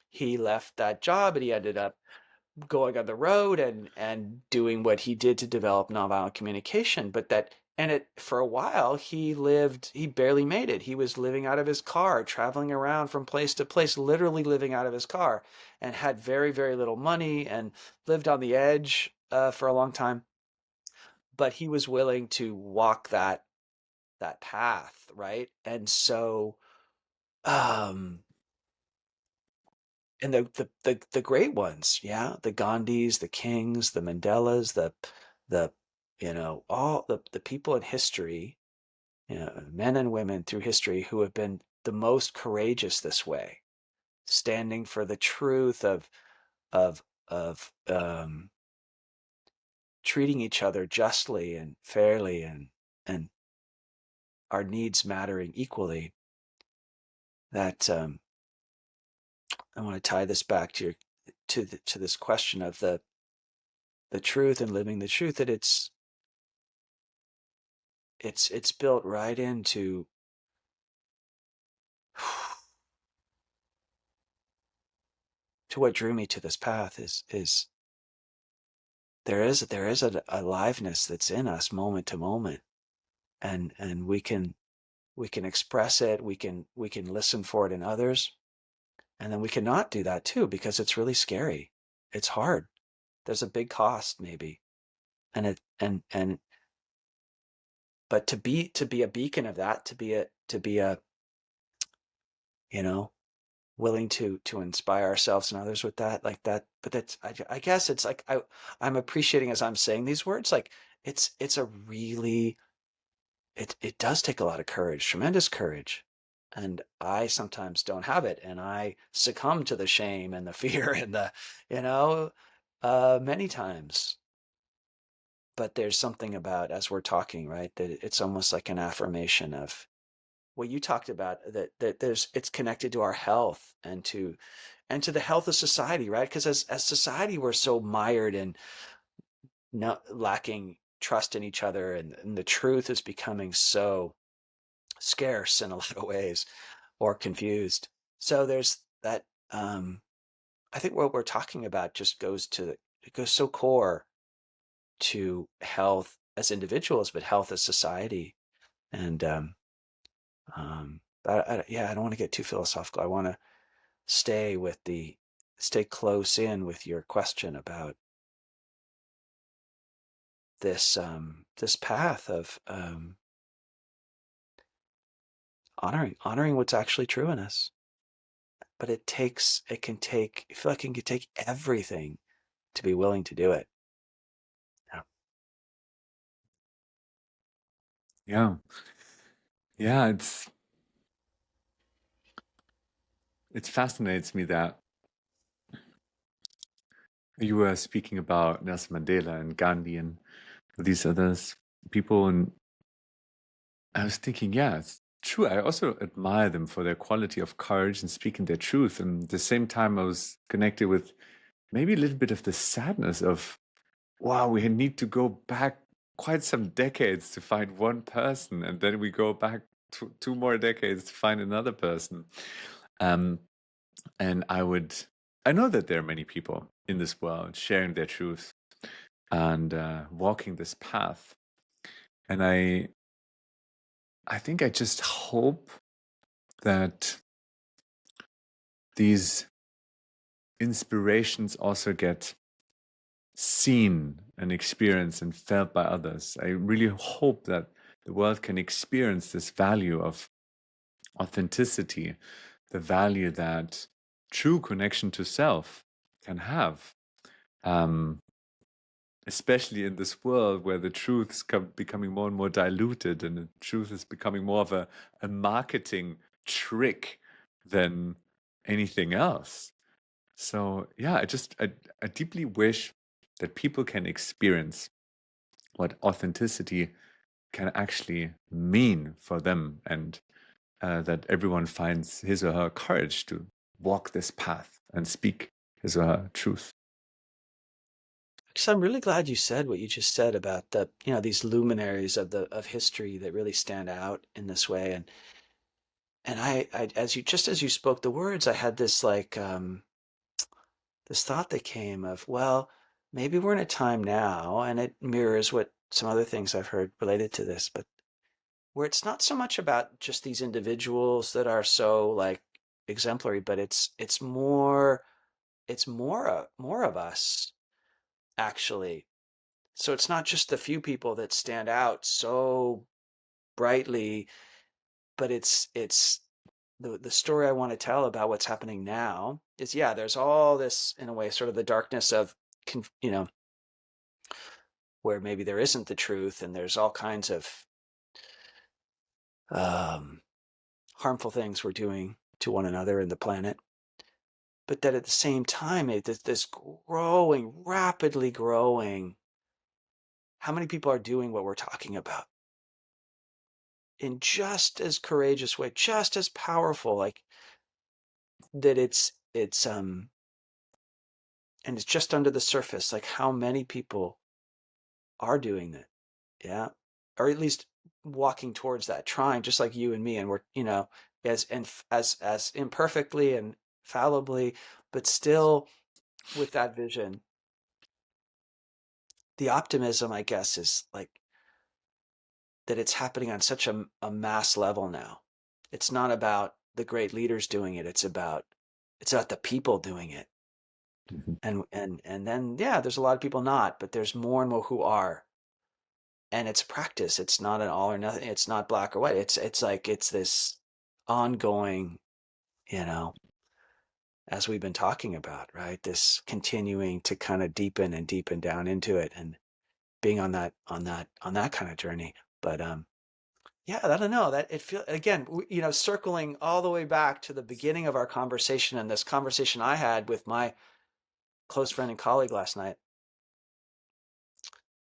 A: he left that job, and he ended up going on the road and doing what he did to develop nonviolent communication. But that and it for a while he barely made it. He was living out of his car, traveling around from place to place, literally living out of his car, and had very, very little money, and lived on the edge for a long time. But he was willing to walk that path, right? And so, um, and the great ones, yeah, the Gandhis, the Kings, the Mandelas, the all the people in history, men and women through history who have been the most courageous this way, standing for the truth of treating each other justly and fairly, and our needs mattering equally. That I want to tie this back to this question of the truth and living the truth, that it's built right into to what drew me to this path is there is a aliveness that's in us moment to moment, and we can express it, we can listen for it in others, and then we cannot do that too because it's really scary. It's hard. There's a big cost maybe, and it and but to be a beacon of that, to be a you know willing to inspire ourselves and others with that, like that. But that's, I guess it's like I'm appreciating as I'm saying these words, like it's a really, it does take a lot of courage, tremendous courage. And I sometimes don't have it, and I succumb to the shame and the fear and the, you know, many times. But there's something about, as we're talking, right, that it's almost like an affirmation of what you talked about, that there's, it's connected to our health and to the health of society, right? Because as society, we're so mired in not lacking trust in each other, and the truth is becoming so scarce in a lot of ways, or confused. So there's that. I think what we're talking about just goes to, it goes so core to health as individuals, but health as society. And yeah, I don't want to get too philosophical. I want to stay with the stay close in with your question about this path of honoring what's actually true in us. But I feel like it can take everything to be willing to do it. Yeah.
B: Yeah. Yeah, it fascinates me that you were speaking about Nelson Mandela and Gandhi and these others people, and I was thinking, yeah, it's true. I also admire them for their quality of courage and speaking their truth. And at the same time, I was connected with maybe a little bit of the sadness of, wow, we need to go back quite some decades to find one person, and then we go back two more decades to find another person. Um, and I know that there are many people in this world sharing their truth and walking this path. And I think I just hope that these inspirations also get seen and experienced and felt by others. I really hope that the world can experience this value of authenticity, the value that true connection to self can have. Um, Especially in this world where the truth is becoming more and more diluted, and the truth is becoming more of a marketing trick than anything else. So yeah, I deeply wish that people can experience what authenticity can actually mean for them, and that everyone finds his or her courage to walk this path and speak his or her truth.
A: So I'm really glad you said what you just said about these luminaries of history that really stand out in this way. And as you spoke the words, I had this this thought that came of, well, maybe we're in a time now, and it mirrors what some other things I've heard related to this, but where it's not so much about just these individuals that are so like exemplary, but it's more of us, actually. So it's not just the few people that stand out so brightly, but it's the story I want to tell about what's happening now is, yeah, there's all this, in a way, sort of the darkness of, you know, where maybe there isn't the truth, and there's all kinds of um, harmful things we're doing to one another and the planet. But that at the same time, this growing, rapidly growing, how many people are doing what we're talking about in just as courageous way, just as powerful, like that and it's just under the surface, like how many people are doing that. Yeah. Or at least walking towards that, trying, just like you and me, and we're, as imperfectly and fallibly, but still with that vision. the optimism, I guess, is like that it's happening on such a mass level now. It's not about the great leaders doing it. It's about the people doing it.
B: Mhm.
A: And then, yeah, there's a lot of people not, but there's more and more who are. And it's practice. It's not an all or nothing. It's not black or white. It's like it's this ongoing, you know, as we've been talking about, right? This continuing to kind of deepen and deepen down into it and being on that kind of journey. But yeah, I don't know that it feel again, circling all the way back to the beginning of our conversation and this conversation I had with my close friend and colleague last night.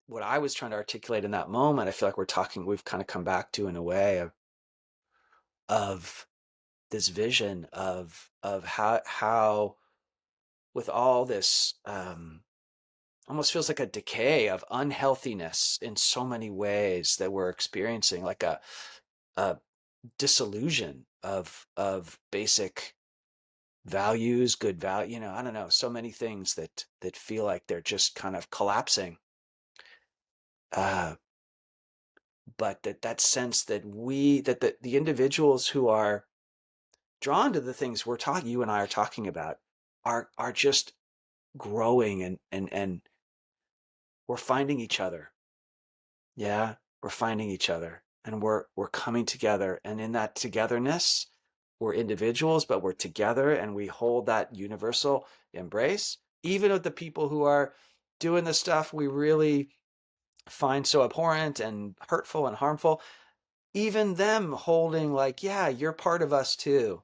A: What I was trying to articulate in that moment, I feel like we've kind of come back to in a way of this vision of how with all this almost feels like a decay of unhealthiness in so many ways that we're experiencing, like a disillusion of basic values, good value, I don't know, so many things that feel like they're just kind of collapsing. Uh, but that sense that the individuals who are drawn to the things you and I are talking about are just growing and we're finding each other. Yeah, we're finding each other and we're coming together, and in that togetherness, we're individuals, but we're together and we hold that universal embrace, even with the people who are doing the stuff we really find so abhorrent and hurtful and harmful, even them holding like, yeah, you're part of us too.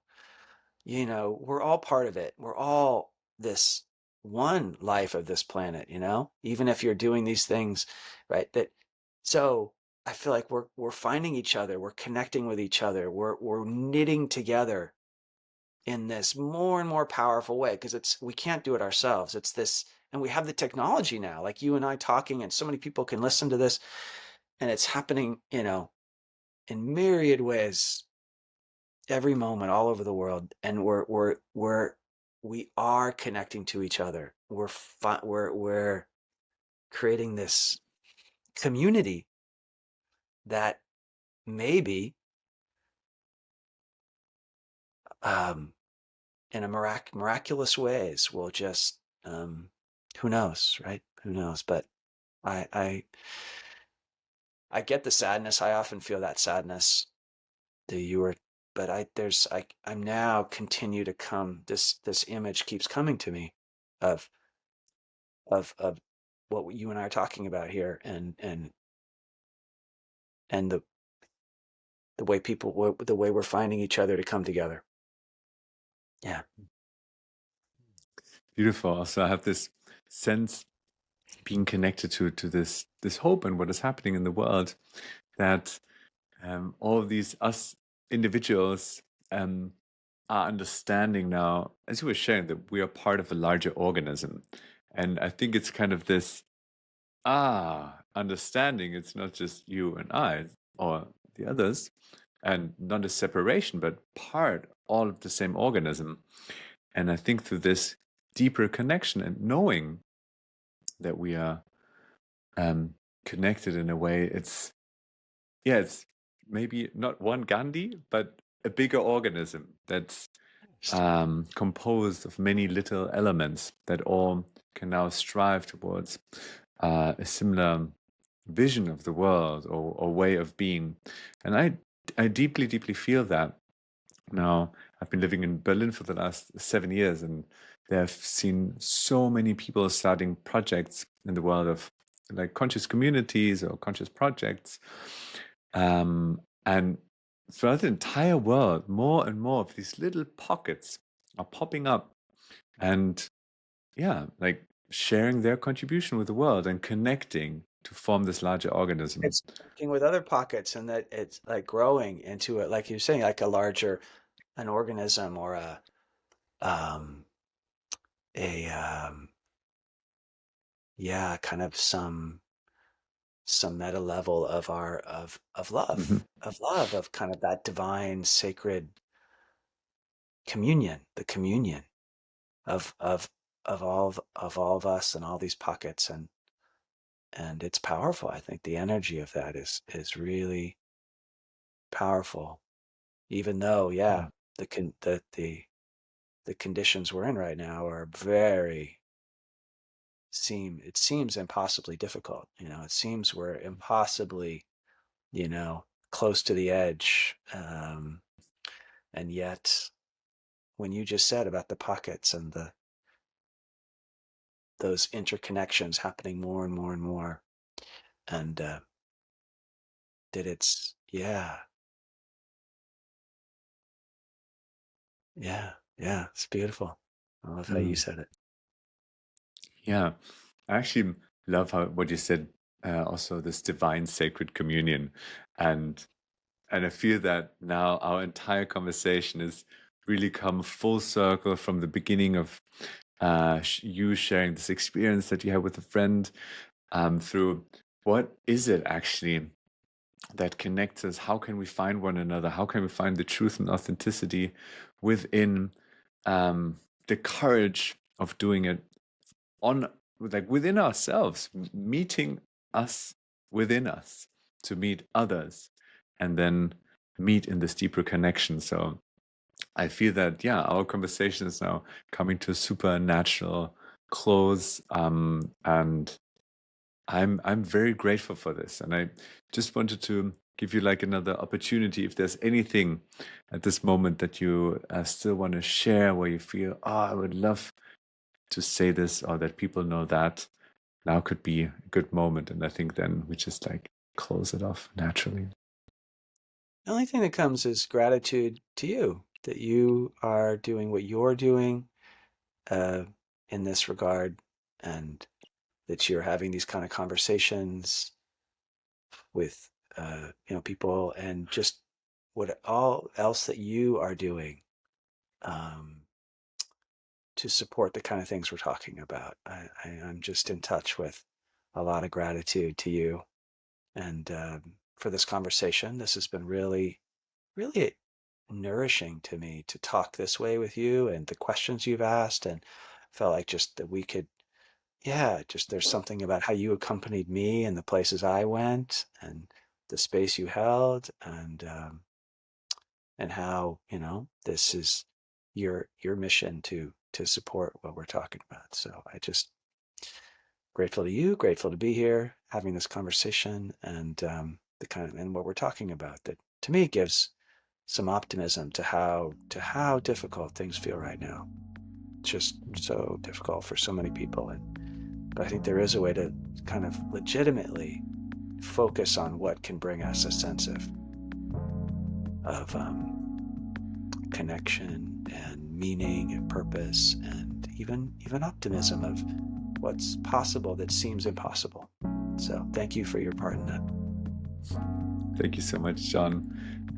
A: We're all part of it. We're all this one life of this planet, even if you're doing these things, right? So I feel like we're finding each other, we're connecting with each other, we're knitting together in this more and more powerful way, because we can't do it ourselves. It's this, and we have the technology now, like you and I talking, and so many people can listen to this, and it's happening, in myriad ways every moment all over the world, and we are connecting to each other. We're creating this community that maybe um, in a miraculous ways will just who knows, right? Who knows? But I, I I get the sadness. I often feel that sadness that you were, but I'm now continue to come. This image keeps coming to me of of what you and I are talking about here, and the way the way we're finding each other to come together. Yeah.
B: Beautiful. Also, I have this sense being connected to this hope and what is happening in the world, that all of these us individuals are understanding now, as you were sharing, that we are part of a larger organism. And I think it's kind of this understanding. It's not just you and I or the others, and not a separation, but part all of the same organism. And I think through this deeper connection and knowing that we are connected in a way, it's maybe not one Gandhi, but a bigger organism that's composed of many little elements that all can now strive towards a similar vision of the world, or way of being. And I deeply, deeply feel that. Now, I've been living in Berlin for the last 7 years, and I've seen so many people starting projects in the world of like conscious communities or conscious projects. And throughout the entire world, more and more of these little pockets are popping up, and yeah, like sharing their contribution with the world and connecting to form this larger organism.
A: It's connecting with other pockets, and that it's like growing into it, like you're saying, like an organism, or um, a yeah, kind of some meta level of our of
B: Mhm.
A: love, of kind of that divine sacred communion, the communion of all of us and all these pockets, and it's powerful. I think the energy of that is really powerful, even though, yeah, the conditions we're in right now are it seems impossibly difficult. It seems we're impossibly, close to the edge. And yet, when you just said about the pockets and those interconnections happening more and more and more, and that yeah, it's beautiful. I love how you
B: Mm.
A: said it.
B: Yeah, I actually love how what you said. Also, this divine sacred communion, and I feel that now our entire conversation has really come full circle from the beginning of you sharing this experience that you had with a friend, through what is it actually that connects us? How can we find one another? How can we find the truth and authenticity within the courage of doing it on, like, within ourselves, meeting us within us to meet others, and then meet in this deeper connection. So I feel that, yeah, our conversation is now coming to a supernatural close, and I'm very grateful for this, and I just wanted to give you like another opportunity, if there's anything at this moment that you still want to share, where you feel, oh, I would love to say this, or that people know that. Now could be a good moment, and I think then we just like close it off naturally.
A: The only thing that comes is gratitude to you that you are doing what you're doing uh, in this regard, and that you're having these kind of conversations with people, and just what all else that you are doing um, to support the kind of things we're talking about. I'm just in touch with a lot of gratitude to you, and for this conversation. This has been really, really nourishing to me to talk this way with you, and the questions you've asked, and felt like just that we could, yeah, just there's something about how you accompanied me and the places I went, and the space you held, and how, this is your mission to support what we're talking about. So I just grateful to you, grateful to be here having this conversation, and the kind of, and what we're talking about, that to me gives some optimism to how difficult things feel right now. It's just so difficult for so many people, but I think there is a way to kind of legitimately focus on what can bring us a sense of connection and meaning and purpose, and even optimism of what's possible that seems impossible. So thank you for your part in that.
B: Thank you so much, John.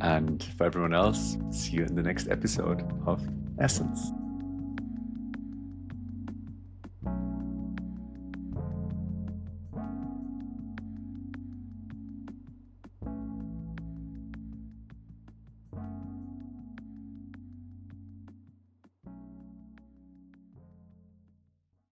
B: And for everyone else, see you in the next episode of Essence.